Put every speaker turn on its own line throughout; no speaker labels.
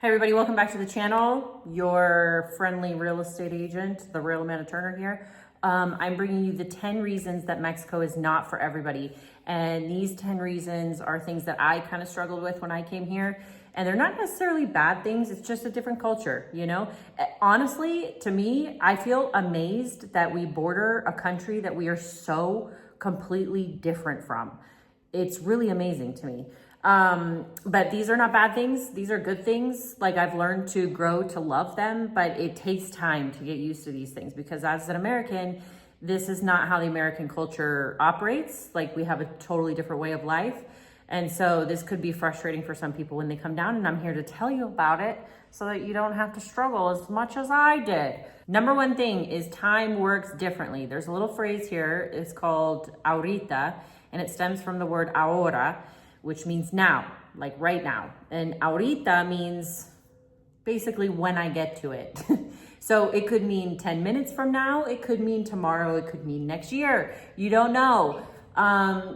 Hey everybody, welcome back to the channel. Your friendly real estate agent, the real Amanda Turner here. I'm bringing you the 10 reasons that Mexico is not for everybody. And these 10 reasons are things that I kind of struggled with when I came here. And they're not necessarily bad things, it's just a different culture, you know? Honestly, to me, I feel amazed that we border a country that we are so completely different from. It's really amazing to me. But these are not bad things. These are good things. Like, I've learned to grow to love them, but it takes time to get used to these things because as an American, this is not how the American culture operates. Like, we have a totally different way of life. And so this could be frustrating for some people when they come down, and I'm here to tell you about it so that you don't have to struggle as much as I did. Number one thing is time works differently. There's a little phrase here. It's called ahorita, and it stems from the word ahora, which means now, like right now. And ahorita means basically when I get to it. So it could mean 10 minutes from now, it could mean tomorrow, it could mean next year. You don't know.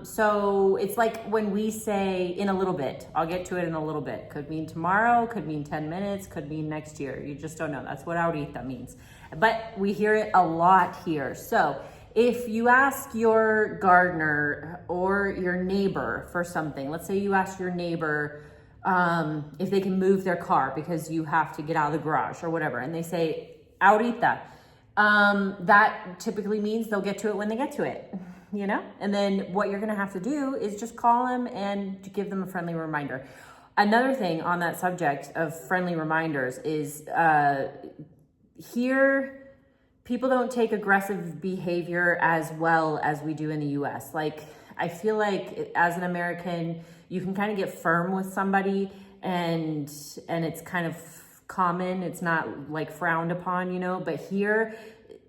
So it's like when we say in a little bit, I'll get to it in a little bit. Could mean tomorrow, could mean 10 minutes, could mean next year. You just don't know. That's what ahorita means. But we hear it a lot here. So if you ask your gardener or your neighbor for something, let's say you ask your neighbor if they can move their car because you have to get out of the garage or whatever, and they say, ahorita, that typically means they'll get to it when they get to it, you know? And then what you're gonna have to do is just call them and give them a friendly reminder. Another thing on that subject of friendly reminders is here, people don't take aggressive behavior as well as we do in the US. Like, I feel like as an American, you can kind of get firm with somebody and it's kind of common. It's not like frowned upon, you know, but here,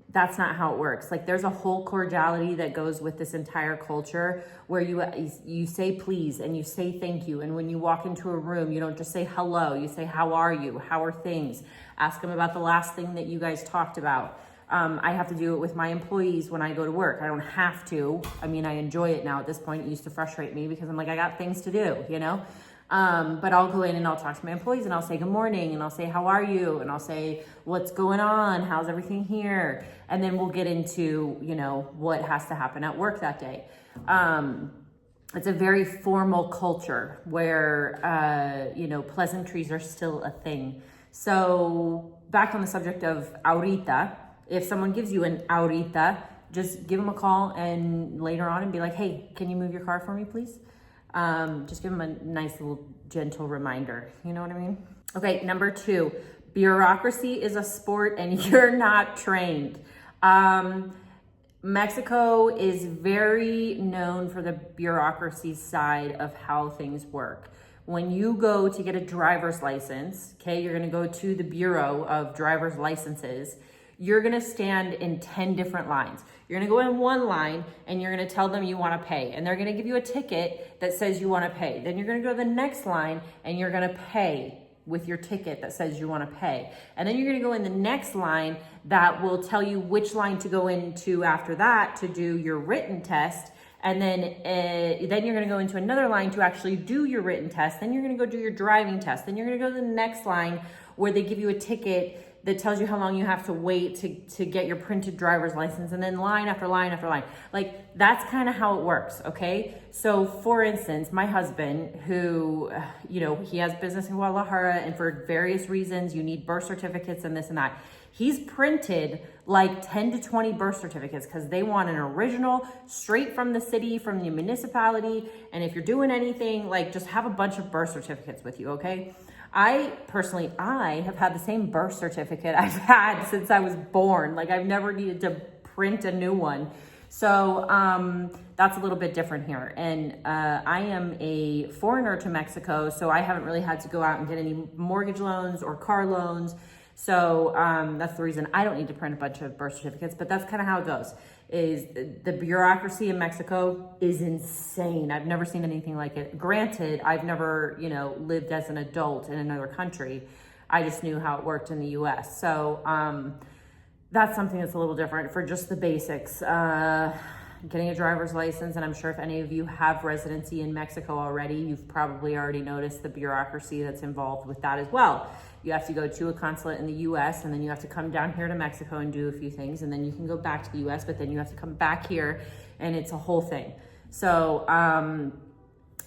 that's not how it works. Like, there's a whole cordiality that goes with this entire culture where you say please and you say thank you. And when you walk into a room, you don't just say hello, you say, how are you? How are things? Ask them about the last thing that you guys talked about. I have to do it with my employees when I go to work. I don't have to. I mean, I enjoy it now at this point. It used to frustrate me because I'm like, I got things to do, you know? But I'll go in and I'll talk to my employees and I'll say good morning and I'll say, how are you? And I'll say, what's going on? How's everything here? And then we'll get into, you know, what has to happen at work that day. It's a very formal culture where, you know, pleasantries are still a thing. So back on the subject of ahorita, if someone gives you an ahorita, just give them a call and later on and be like, hey, can you move your car for me, please? Just give them a nice little gentle reminder. You know what I mean? Okay, number 2, bureaucracy is a sport and you're not trained. Mexico is very known for the bureaucracy side of how things work. When you go to get a driver's license, okay, you're gonna go to the Bureau of Driver's Licenses. You're gonna stand in 10 different lines. You're gonna go in one line and you're gonna tell them you wanna pay, and they're gonna give you a ticket that says you wanna pay. Then you're gonna go to the next line and you're gonna pay with your ticket that says you wanna pay. And then you're gonna go in the next line that will tell you which line to go into after that to do your written test. And then you're gonna go into another line to actually do your written test. Then you're gonna go do your driving test. Then you're gonna go to the next line where they give you a ticket that tells you how long you have to wait to get your printed driver's license, and then line after line after line. Like, that's kind of how it works, okay? So for instance, my husband, who, you know, he has business in Guadalajara, and for various reasons, you need birth certificates and this and that. He's printed like 10 to 20 birth certificates because they want an original straight from the city, from the municipality. And if you're doing anything, like, just have a bunch of birth certificates with you, okay? I have had the same birth certificate I've had since I was born. Like, I've never needed to print a new one. So that's a little bit different here. And I am a foreigner to Mexico, so I haven't really had to go out and get any mortgage loans or car loans. So that's the reason I don't need to print a bunch of birth certificates, but that's kind of how it goes. Is the bureaucracy in Mexico is insane. I've never seen anything like it. Granted, I've never, you know, lived as an adult in another country. I just knew how it worked in the US. So that's something that's a little different for just the basics. getting a driver's license. And I'm sure if any of you have residency in Mexico already, you've probably already noticed the bureaucracy that's involved with that as well. You have to go to a consulate in the US, and then you have to come down here to Mexico and do a few things, and then you can go back to the US, but then you have to come back here, and it's a whole thing. So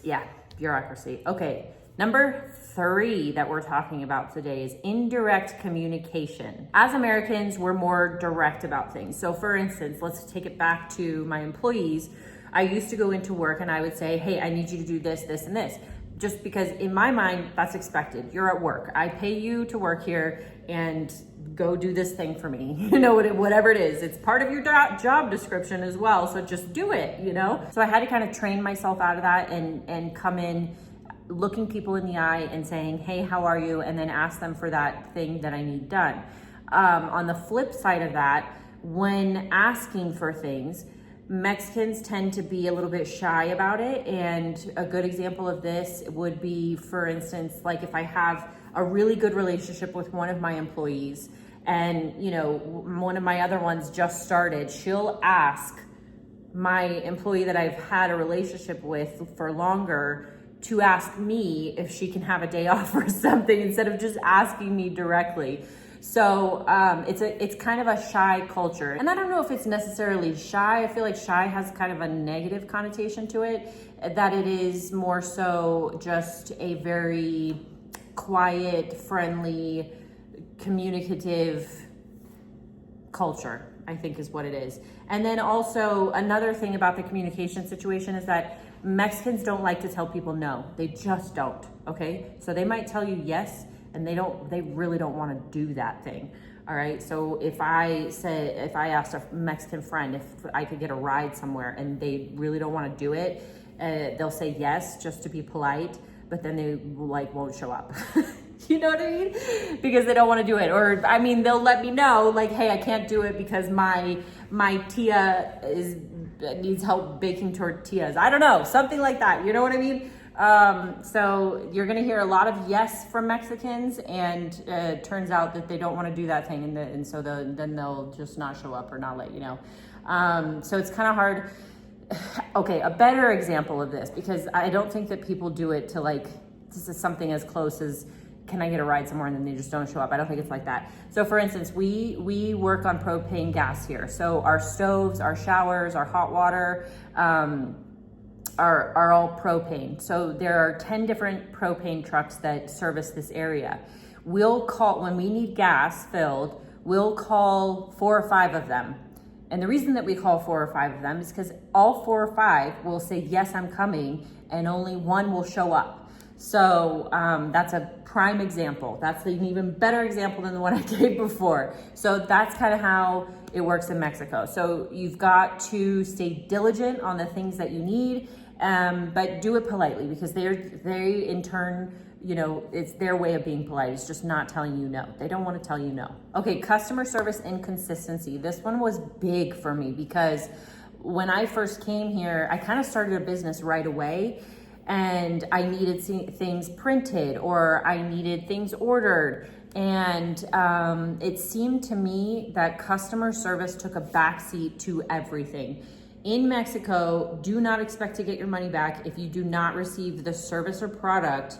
yeah, bureaucracy. Okay, number 3 that we're talking about today is indirect communication. As Americans, we're more direct about things. So for instance, let's take it back to my employees. I used to go into work and I would say, hey, I need you to do this, this, and this. Just because in my mind, that's expected. You're at work. I pay you to work here and go do this thing for me. You know, whatever it is. It's part of your job description as well. So just do it, you know? So I had to kind of train myself out of that and come in looking people in the eye and saying, hey, how are you? And then ask them for that thing that I need done. On the flip side of that, when asking for things, Mexicans tend to be a little bit shy about it. And a good example of this would be, for instance, like if I have a really good relationship with one of my employees and, you know, one of my other ones just started, she'll ask my employee that I've had a relationship with for longer to ask me if she can have a day off or something instead of just asking me directly. So it's kind of a shy culture. And I don't know if it's necessarily shy. I feel like shy has kind of a negative connotation to it, that it is more so just a very quiet, friendly, communicative culture, I think is what it is. And then also another thing about the communication situation is that Mexicans don't like to tell people no. They just don't, okay? So they might tell you yes, and they really don't want to do that thing. All right. So if I asked a Mexican friend if I could get a ride somewhere and they really don't want to do it, they'll say yes just to be polite, but then they like won't show up. You know what I mean? Because they don't want to do it. Or I mean, they'll let me know like, hey, I can't do it because my tia needs help baking tortillas. I don't know, something like that. You know what I mean? So you're going to hear a lot of yes from Mexicans, and it turns out that they don't want to do that thing. And so then they'll just not show up or not let you know. So it's kind of hard. Okay. A better example of this, because I don't think that people do it to like, this is something as close as, can I get a ride somewhere? And then they just don't show up. I don't think it's like that. So for instance, we work on propane gas here. So our stoves, our showers, our hot water, are all propane. So there are 10 different propane trucks that service this area. We'll call, when we need gas filled, we'll call 4 or 5 of them. And the reason that we call 4 or 5 of them is because all 4 or 5 will say, yes, I'm coming, and only one will show up. So that's a prime example. That's an even better example than the one I gave before. So that's kind of how it works in Mexico. So you've got to stay diligent on the things that you need, but do it politely, because they in turn, you know, it's their way of being polite. It's just not telling you no. They don't want to tell you no. Okay, customer service inconsistency. This one was big for me because when I first came here, I kind of started a business right away, and I needed things printed or I needed things ordered. And it seemed to me that customer service took a backseat to everything. In Mexico, do not expect to get your money back if you do not receive the service or product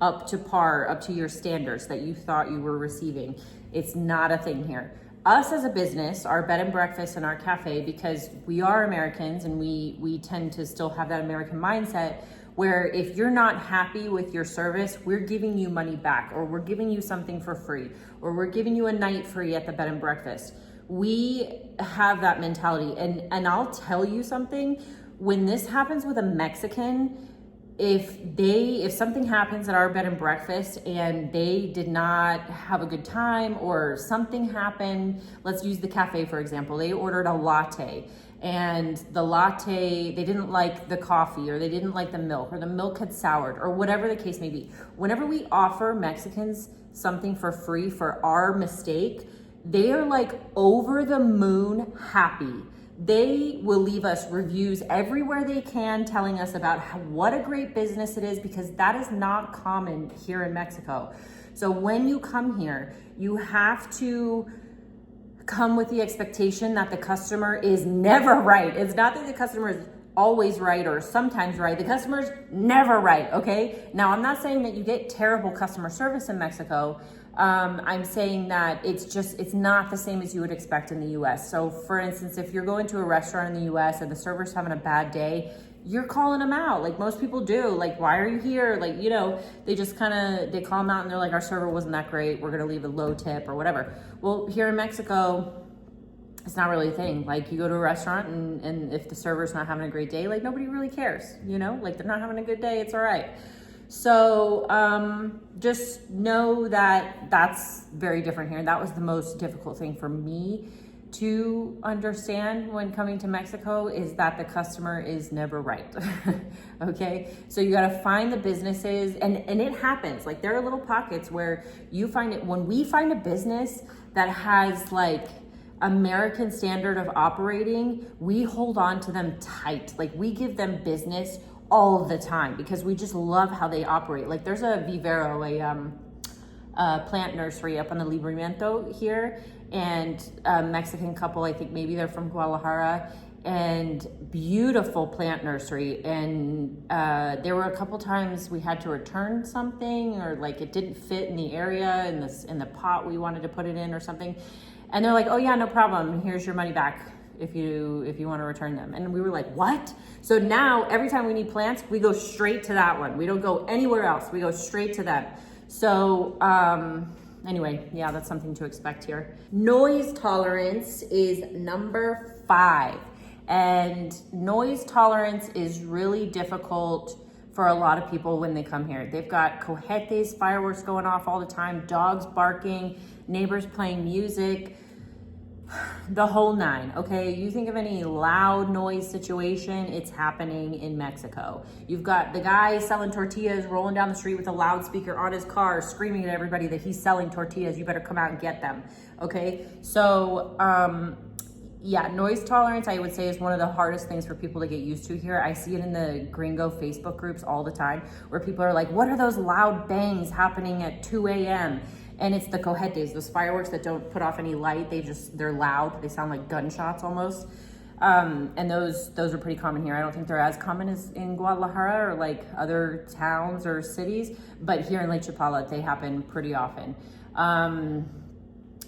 up to par, up to your standards that you thought you were receiving. It's not a thing here. Us as a business, our bed and breakfast and our cafe, because we are Americans and we tend to still have that American mindset, where if you're not happy with your service, we're giving you money back, or we're giving you something for free, or we're giving you a night free at the bed and breakfast. We have that mentality. And I'll tell you something, when this happens with a Mexican, if something happens at our bed and breakfast and they did not have a good time or something happened, let's use the cafe for example, they ordered a latte, and the latte, they didn't like the coffee, or they didn't like the milk, or the milk had soured, or whatever the case may be. Whenever we offer Mexicans something for free for our mistake, they are like over the moon happy. They will leave us reviews everywhere they can, telling us about what a great business it is, because that is not common here in Mexico. So when you come here, you have to come with the expectation that the customer is never right. It's not that the customer is always right or sometimes right. The customer's never right, okay? Now, I'm not saying that you get terrible customer service in Mexico. I'm saying that it's not the same as you would expect in the US. So for instance, if you're going to a restaurant in the US and the server's having a bad day, you're calling them out like most people do. Like, why are you here? Like, they just they call them out and they're like, our server wasn't that great. We're going to leave a low tip or whatever. Well, here in Mexico, it's not really a thing. Like, you go to a restaurant and if the server's not having a great day, like, nobody really cares, like, they're not having a good day. It's all right. So just know that that's very different here. That was the most difficult thing for me to understand when coming to Mexico, is that the customer is never right. Okay, so you got to find the businesses, and it happens. Like, there are little pockets where you find it. When we find a business that has like American standard of operating, we hold on to them tight. Like, we give them business all the time because we just love how they operate. Like, there's a vivero, a plant nursery up on the Libramiento here, and a Mexican couple, I think maybe they're from Guadalajara, and beautiful plant nursery. And there were a couple times we had to return something, or like it didn't fit in the area in the pot we wanted to put it in or something. And they're like, oh yeah, no problem. Here's your money back if you want to return them. And we were like, what? So now every time we need plants, we go straight to that one. We don't go anywhere else. We go straight to them. So anyway, yeah, that's something to expect here. Noise tolerance is number 5. And noise tolerance is really difficult for a lot of people when they come here. They've got cohetes, fireworks going off all the time, dogs barking, neighbors playing music, the whole 9, okay? You think of any loud noise situation, it's happening in Mexico. You've got the guy selling tortillas rolling down the street with a loudspeaker on his car, screaming at everybody that he's selling tortillas. You better come out and get them, okay? So, yeah, noise tolerance, I would say, is one of the hardest things for people to get used to here. I see it in the gringo Facebook groups all the time, where people are like, what are those loud bangs happening at 2 a.m.? And it's the cohetes, those fireworks that don't put off any light. They're loud. They sound like gunshots almost. And those are pretty common here. I don't think they're as common as in Guadalajara or like other towns or cities, but here in Lake Chapala, they happen pretty often.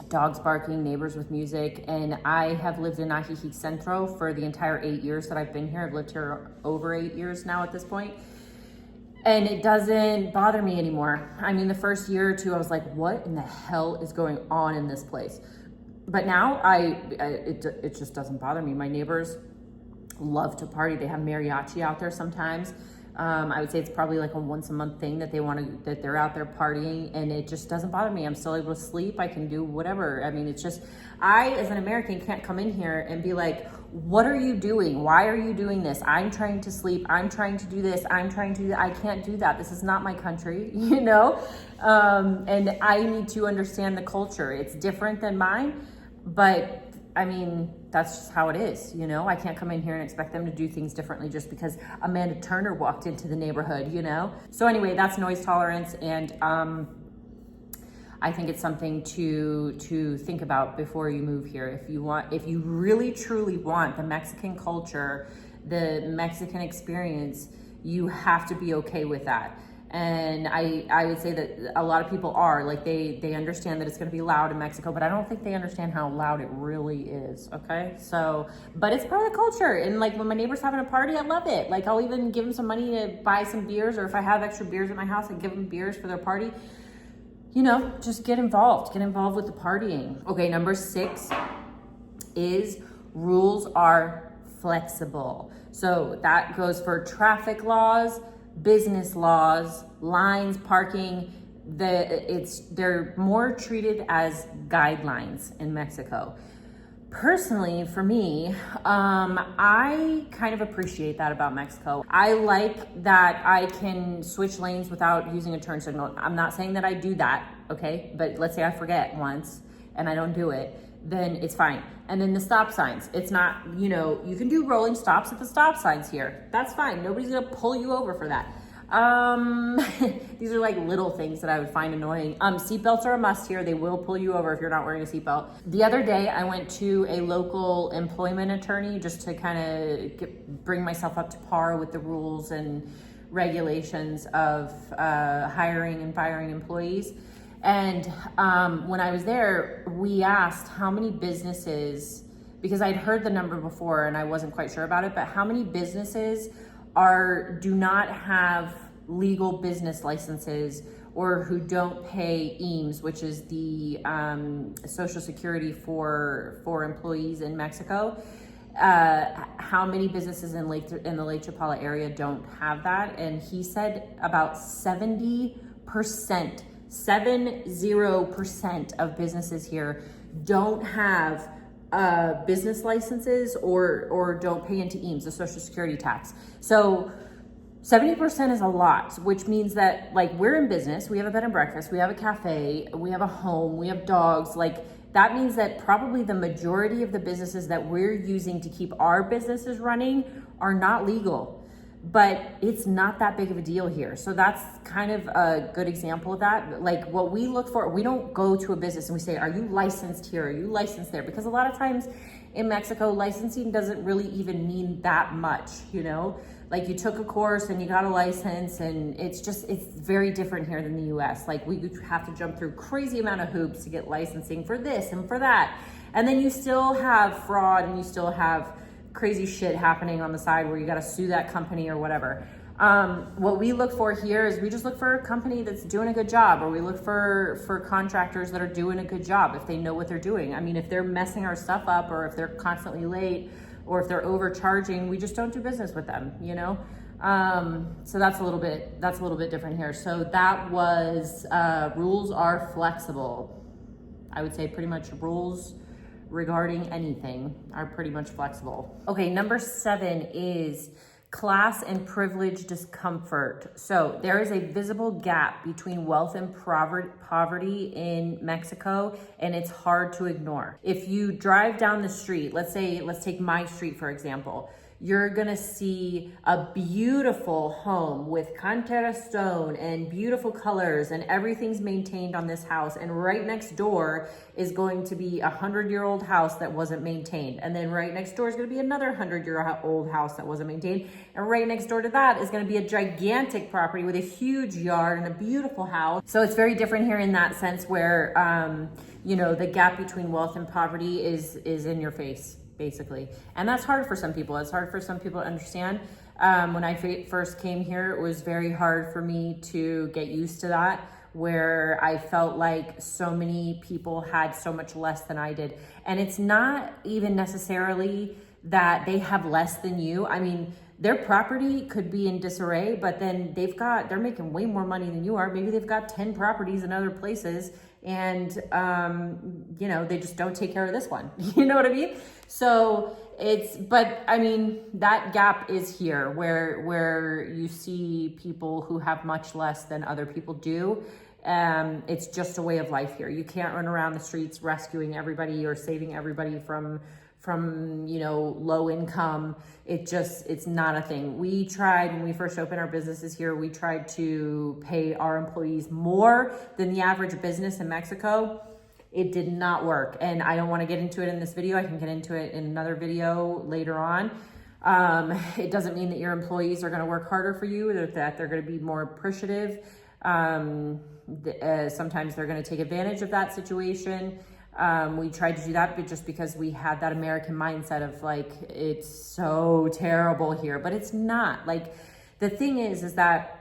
Dogs barking, neighbors with music. And I have lived in Ajijic Centro for the entire 8 years that I've been here. I've lived here over 8 years now at this point. And it doesn't bother me anymore. I mean, the first year or two, I was like, what in the hell is going on in this place? But now it just doesn't bother me. My neighbors love to party. They have mariachi out there sometimes. I would say it's probably like a once a month thing that they're out there partying, and it just doesn't bother me. I'm still able to sleep. I can do whatever. I mean, it's just, I, as an American, can't come in here and be like, what are you doing? Why are you doing this? I'm trying to sleep. I'm trying to do this. I'm trying to do that. I can't do that. This is not my country, and I need to understand the culture. It's different than mine, but I mean, that's just how it is, I can't come in here and expect them to do things differently just because Amanda Turner walked into the neighborhood, So anyway, that's noise tolerance, and I think it's something to think about before you move here. If you really truly want the Mexican culture, the Mexican experience, you have to be okay with that. And I would say that a lot of people are, like, they understand that it's going to be loud in Mexico, but I don't think they understand how loud it really is, okay? So, but it's part of the culture. And like, when my neighbor's having a party, I love it. Like, I'll even give them some money to buy some beers, or if I have extra beers at my house, I give them beers for their party. Just get involved with the partying. Okay, number 6 is rules are flexible. So that goes for traffic laws, business laws, lines, parking. They're more treated as guidelines in Mexico. Personally, for me, I kind of appreciate that about Mexico. I like that I can switch lanes without using a turn signal. I'm not saying that I do that, okay? But let's say I forget once and I don't do it, then it's fine. And then the stop signs, it's not, you can do rolling stops at the stop signs here. That's fine. Nobody's gonna pull you over for that. These are like little things that I would find annoying. Seatbelts are a must here. They will pull you over if you're not wearing a seatbelt. The other day I went to a local employment attorney just to kind of bring myself up to par with the rules and regulations of hiring and firing employees. And when I was there, we asked how many businesses, because I'd heard the number before and I wasn't quite sure about it, but how many businesses do not have legal business licenses or who don't pay EAMS, which is the Social Security for employees in Mexico. How many businesses in the Lake Chapala area don't have that? And he said about 70%, 70% of businesses here don't have business licenses or don't pay into EAMS, the Social Security tax. So 70% is a lot, which means that like we're in business, we have a bed and breakfast, we have a cafe, we have a home, we have dogs. Like that means that probably the majority of the businesses that we're using to keep our businesses running are not legal. But it's not that big of a deal here. So that's kind of a good example of that. Like what we look for, we don't go to a business and we say, are you licensed here? Are you licensed there? Because a lot of times in Mexico, licensing doesn't really even mean that much, you know? Like you took a course and you got a license, and it's very different here than the US. Like we have to jump through crazy amount of hoops to get licensing for this and for that. And then you still have fraud and you still have crazy shit happening on the side where you got to sue that company or whatever. What we look for here is we just look for a company that's doing a good job, or we look for contractors that are doing a good job if they know what they're doing. I mean, if they're messing our stuff up, or if they're constantly late, or if they're overcharging, we just don't do business with them, you know? So that's a little bit different here. So that was, rules are flexible. I would say pretty much rules regarding anything are pretty much flexible. Okay, number 7 is class and privilege discomfort. So there is a visible gap between wealth and poverty in Mexico, and it's hard to ignore. If you drive down the street, let's take my street for example, you're gonna see a beautiful home with cantera stone and beautiful colors, and everything's maintained on this house. And right next door is going to be a 100-year-old house that wasn't maintained. And then right next door is gonna be another 100-year-old house that wasn't maintained. And right next door to that is gonna be a gigantic property with a huge yard and a beautiful house. So it's very different here in that sense where, you know, the gap between wealth and poverty is in your face, basically. And that's hard for some people. It's hard for some people to understand. When I first came here, it was very hard for me to get used to that, where I felt like so many people had so much less than I did. And it's not even necessarily that they have less than you. I mean, their property could be in disarray, but then they're making way more money than you are. Maybe they've got 10 properties in other places, and you know, they just don't take care of this one. You know what I mean? So but I mean, that gap is here where you see people who have much less than other people do. It's just a way of life here. You can't run around the streets rescuing everybody or saving everybody from you know, low income. It's not a thing. We tried, when we first opened our businesses here, we tried to pay our employees more than the average business in Mexico. It did not work. And I don't want to get into it in this video. I can get into it in another video later on. It doesn't mean that your employees are going to work harder for you, or that they're going to be more appreciative. Sometimes they're going to take advantage of that situation. We tried to do that, but just because we had that American mindset of like, it's so terrible here, but it's not. Like, the thing is that,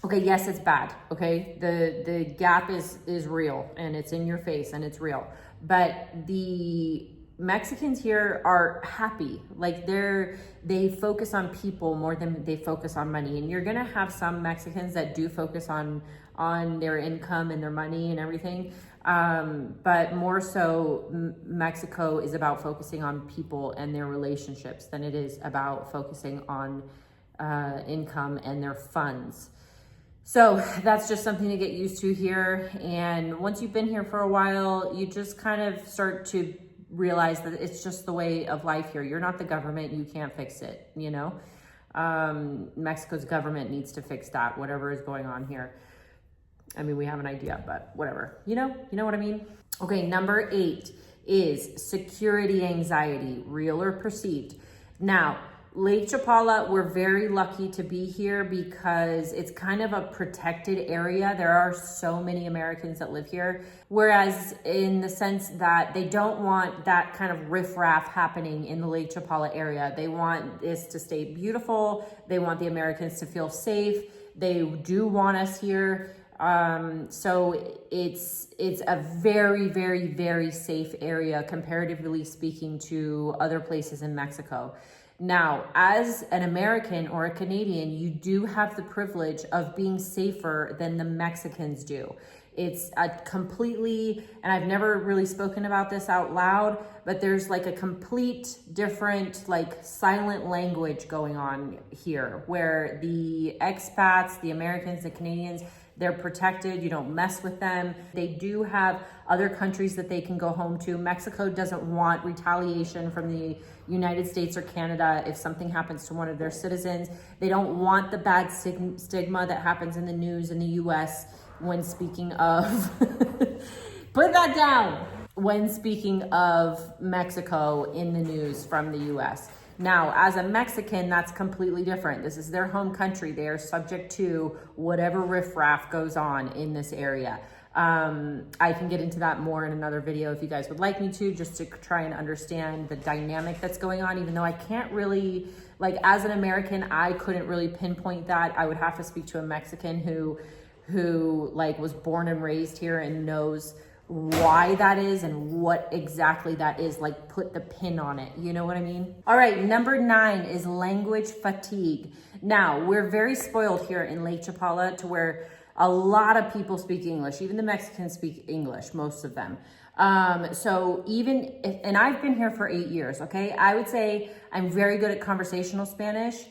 okay, yes, it's bad. Okay. The gap is real, and it's in your face, and it's real, but the Mexicans here are happy. Like they focus on people more than they focus on money. And you're going to have some Mexicans that do focus on their income and their money and everything. But more so, Mexico is about focusing on people and their relationships than it is about focusing on income and their funds. So that's just something to get used to here. And once you've been here for a while, you just kind of start to realize that it's just the way of life here. You're not the government. You can't fix it, you know? Mexico's government needs to fix that, whatever is going on here. I mean, we have an idea, but whatever. You know what I mean? Okay, number 8 is security anxiety, real or perceived. Now, Lake Chapala, we're very lucky to be here because it's kind of a protected area. There are so many Americans that live here. Whereas in the sense that they don't want that kind of riffraff happening in the Lake Chapala area. They want this to stay beautiful. They want the Americans to feel safe. They do want us here. So it's a very, very, very safe area, comparatively speaking, to other places in Mexico. Now, as an American or a Canadian, you do have the privilege of being safer than the Mexicans do. It's a completely, and I've never really spoken about this out loud, but there's like a complete different, like, silent language going on here, where the expats, the Americans, the Canadians, they're protected. You don't mess with them. They do have other countries that they can go home to. Mexico doesn't want retaliation from the United States or Canada if something happens to one of their citizens. They don't want the bad stigma that happens in the news in the US when speaking of, put that down, when speaking of Mexico in the news from the US. Now, as a Mexican, that's completely different. This is their home country. They are subject to whatever riffraff goes on in this area. I can get into that more in another video if you guys would like me to, just to try and understand the dynamic that's going on, even though I can't really, like, as an American, I couldn't really pinpoint that. I would have to speak to a Mexican who like was born and raised here and knows why that is and what exactly that is, like, put the pin on it. You know what I mean? All right, number 9 is language fatigue. Now, we're very spoiled here in Lake Chapala to where a lot of people speak English. Even the Mexicans speak English, most of them. So even if, and I've been here for 8 years, okay? I would say I'm very good at conversational Spanish.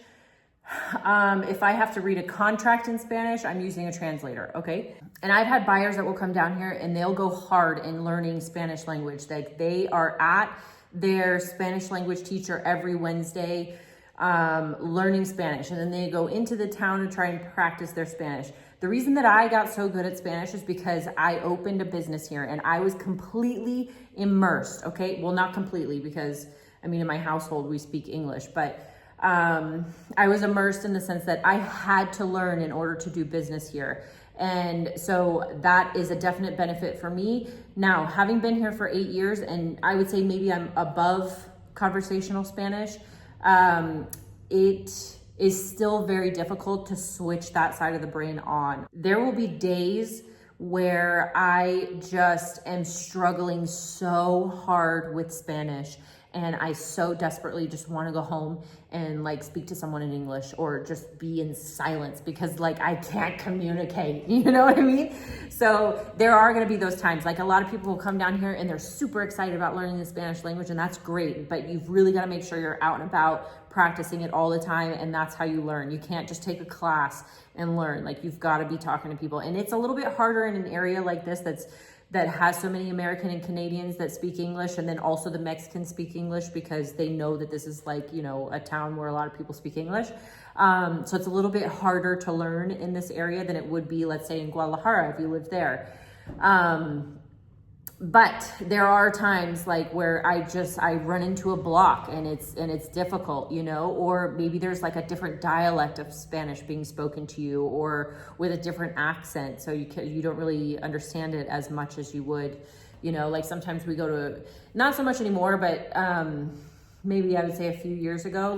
If I have to read a contract in Spanish, I'm using a translator, okay? And I've had buyers that will come down here and they'll go hard in learning Spanish language. Like, they are at their Spanish language teacher every Wednesday, learning Spanish. And then they go into the town to try and practice their Spanish. The reason that I got so good at Spanish is because I opened a business here and I was completely immersed, okay? Well, not completely, because I mean, in my household, we speak English, but I was immersed in the sense that I had to learn in order to do business here. And so that is a definite benefit for me. Now, having been here for 8 years, and I would say maybe I'm above conversational Spanish, it is still very difficult to switch that side of the brain on. There will be days where I just am struggling so hard with Spanish, and I so desperately just want to go home and, like, speak to someone in English or just be in silence because, like, I can't communicate, you know what I mean? So there are going to be those times. Like, a lot of people will come down here and they're super excited about learning the Spanish language, and that's great, but you've really got to make sure you're out and about practicing it all the time, and that's how you learn. You can't just take a class and learn. Like, you've got to be talking to people, and it's a little bit harder in an area like this that has so many American and Canadians that speak English, and then also the Mexicans speak English because they know that this is, like, you know, a town where a lot of people speak English. So it's a little bit harder to learn in this area than it would be, let's say, in Guadalajara if you lived there. But there are times, like, where I run into a block and it's difficult, you know, or maybe there's like a different dialect of Spanish being spoken to you, or with a different accent, so you don't really understand it as much as you would, you know. Like, sometimes we go to, not so much anymore, but maybe I would say a few years ago,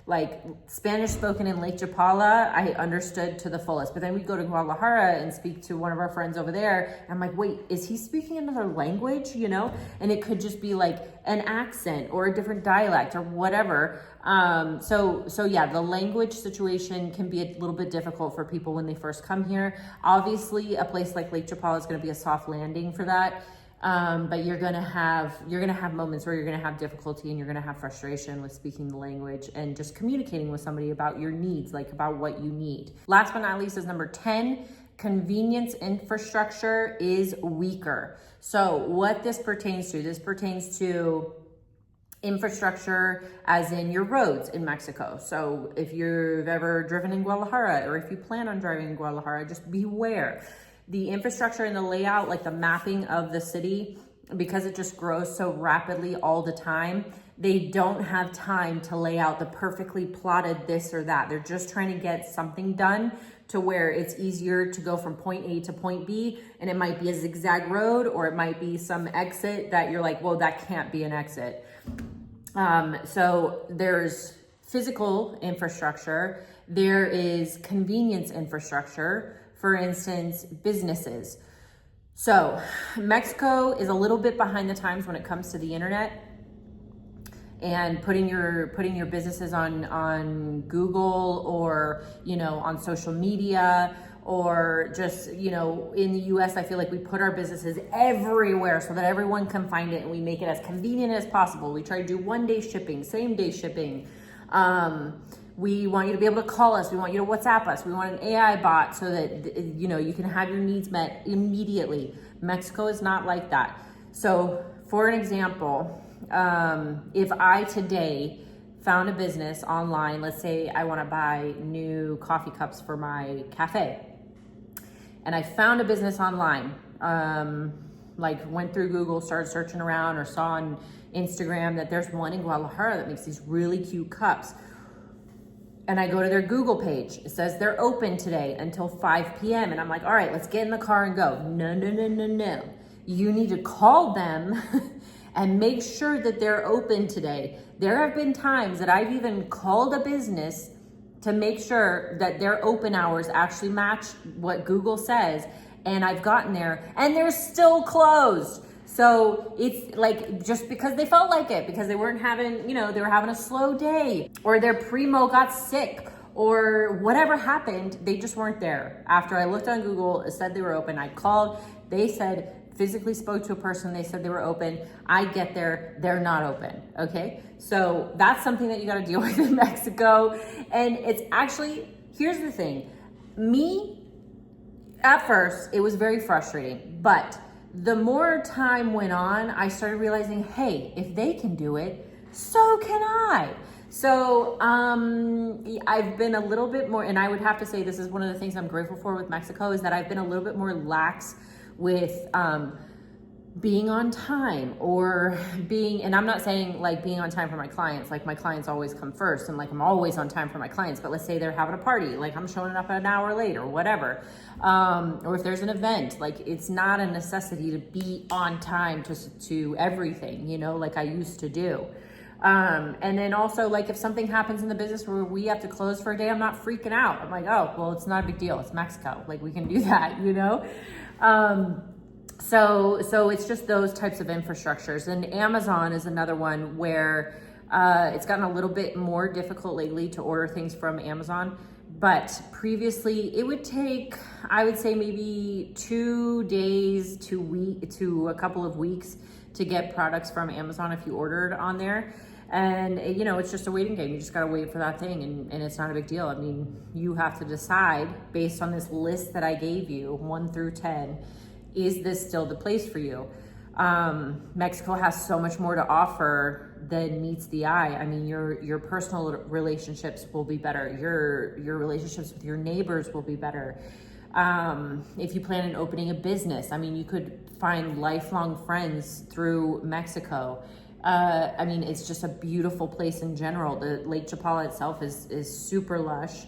like Spanish spoken in Lake Chapala, I understood to the fullest. But then we'd go to Guadalajara and speak to one of our friends over there. And I'm like, wait, is he speaking another language? You know? And it could just be like an accent or a different dialect or whatever. So yeah, the language situation can be a little bit difficult for people when they first come here. Obviously, a place like Lake Chapala is going to be a soft landing for that. But you're gonna have moments where you're gonna have difficulty and you're gonna have frustration with speaking the language and just communicating with somebody about your needs, like about what you need. Last but not least is number 10, convenience infrastructure is weaker. So what this pertains to Infrastructure as in your roads in Mexico. So if you've ever driven in Guadalajara, or if you plan on driving in Guadalajara, just beware. The infrastructure and the layout, like the mapping of the city, because it just grows so rapidly all the time, they don't have time to lay out the perfectly plotted this or that. They're just trying to get something done to where it's easier to go from point A to point B, and it might be a zigzag road, or it might be some exit that you're like, whoa, that can't be an exit. So there's physical infrastructure, there is convenience infrastructure, for instance, businesses. So Mexico is a little bit behind the times when it comes to the internet and putting your businesses on Google, or, you know, on social media, or just, you know, in the US, I feel like we put our businesses everywhere so that everyone can find it, and we make it as convenient as possible. We try to do 1-day shipping, same day shipping. We want you to be able to call us. We want you to WhatsApp us. We want an AI bot so that, you know, you can have your needs met immediately. Mexico is not like that. So for an example, if I today found a business online, let's say I want to buy new coffee cups for my cafe, and I found a business online, like went through Google, started searching around, or saw on Instagram that there's one in Guadalajara that makes these really cute cups. And I go to their Google page. It says they're open today until 5 p.m. And I'm like, all right, let's get in the car and go. No. You need to call them and make sure that they're open today. There have been times that I've even called a business to make sure that their open hours actually match what Google says. And I've gotten there and they're still closed. So it's like, just because they felt like it, because they weren't having, you know, they were having a slow day, or their primo got sick, or whatever happened, they just weren't there. After I looked on Google, it said they were open. I called, they said, physically spoke to a person, they said they were open. I get there, they're not open, okay? So that's something that you gotta deal with in Mexico. And it's actually, here's the thing, at first, it was very frustrating, but the more time went on, I started realizing, hey, if they can do it, so can I. So I've been a little bit more, and I would have to say this is one of the things I'm grateful for with Mexico, is that I've been a little bit more lax with being on time, or being, and I'm not saying like being on time for my clients, like my clients always come first, and like I'm always on time for my clients, but let's say they're having a party, like I'm showing up an hour late or whatever. Or if there's an event, like it's not a necessity to be on time to everything, you know, like I used to do. And then also, like, if something happens in the business where we have to close for a day, I'm not freaking out. I'm like, oh, well, it's not a big deal. It's Mexico. Like, we can do that, you know? So it's just those types of infrastructures. And Amazon is another one where it's gotten a little bit more difficult lately to order things from Amazon. But previously, it would take, I would say, maybe 2 days to a couple of weeks to get products from Amazon if you ordered on there. And, you know, it's just a waiting game. You just got to wait for that thing, and it's not a big deal. I mean, you have to decide based on this list that I gave you, 1 through 10, is this still the place for you? Mexico has so much more to offer than meets the eye. I mean, your personal relationships will be better. Your relationships with your neighbors will be better. If you plan on opening a business, I mean, you could find lifelong friends through Mexico. I mean, it's just a beautiful place in general. The Lake Chapala itself is super lush.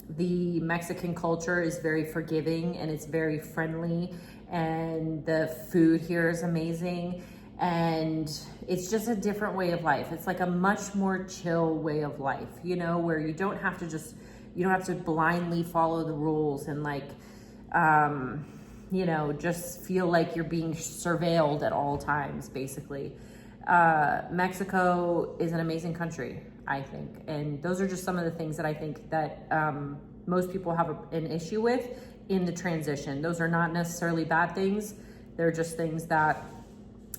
The Mexican culture is very forgiving, and it's very friendly, and the food here is amazing, and it's just a different way of life. It's like a much more chill way of life, you know, where you don't have to blindly follow the rules and like, you know, just feel like you're being surveilled at all times, basically. Mexico is an amazing country, I think. And those are just some of the things that I think that most people have an issue with in the transition. Those are not necessarily bad things. They're just things that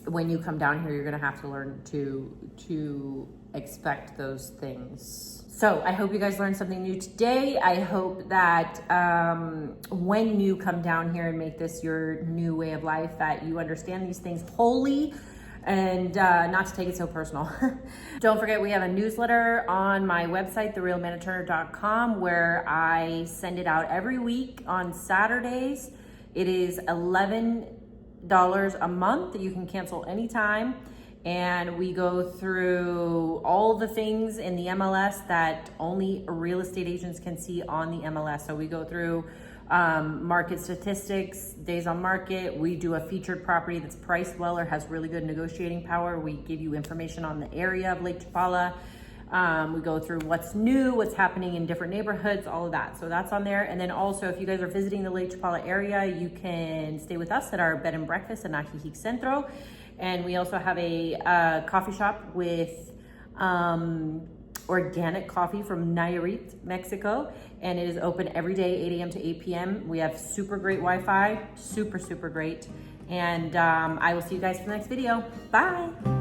when you come down here, you're gonna have to learn to expect those things. So I hope you guys learned something new today. I hope that when you come down here and make this your new way of life, that you understand these things wholly, And not to take it so personal. Don't forget, we have a newsletter on my website, therealmanaturner.com, where I send it out every week on Saturdays. It is $11 a month. You can cancel anytime. And we go through all the things in the MLS that only real estate agents can see on the MLS. So we go through market statistics, days on market. We do a featured property that's priced well or has really good negotiating power. We give you information on the area of Lake Chapala. We go through what's new, what's happening in different neighborhoods, all of that. So that's on there. And then also, if you guys are visiting the Lake Chapala area, you can stay with us at our bed and breakfast in Ajijic Centro. And we also have a coffee shop with organic coffee from Nayarit, Mexico. And it is open every day, 8 a.m. to 8 p.m. We have super great Wi-Fi, super great. And I will see you guys for the next video. Bye.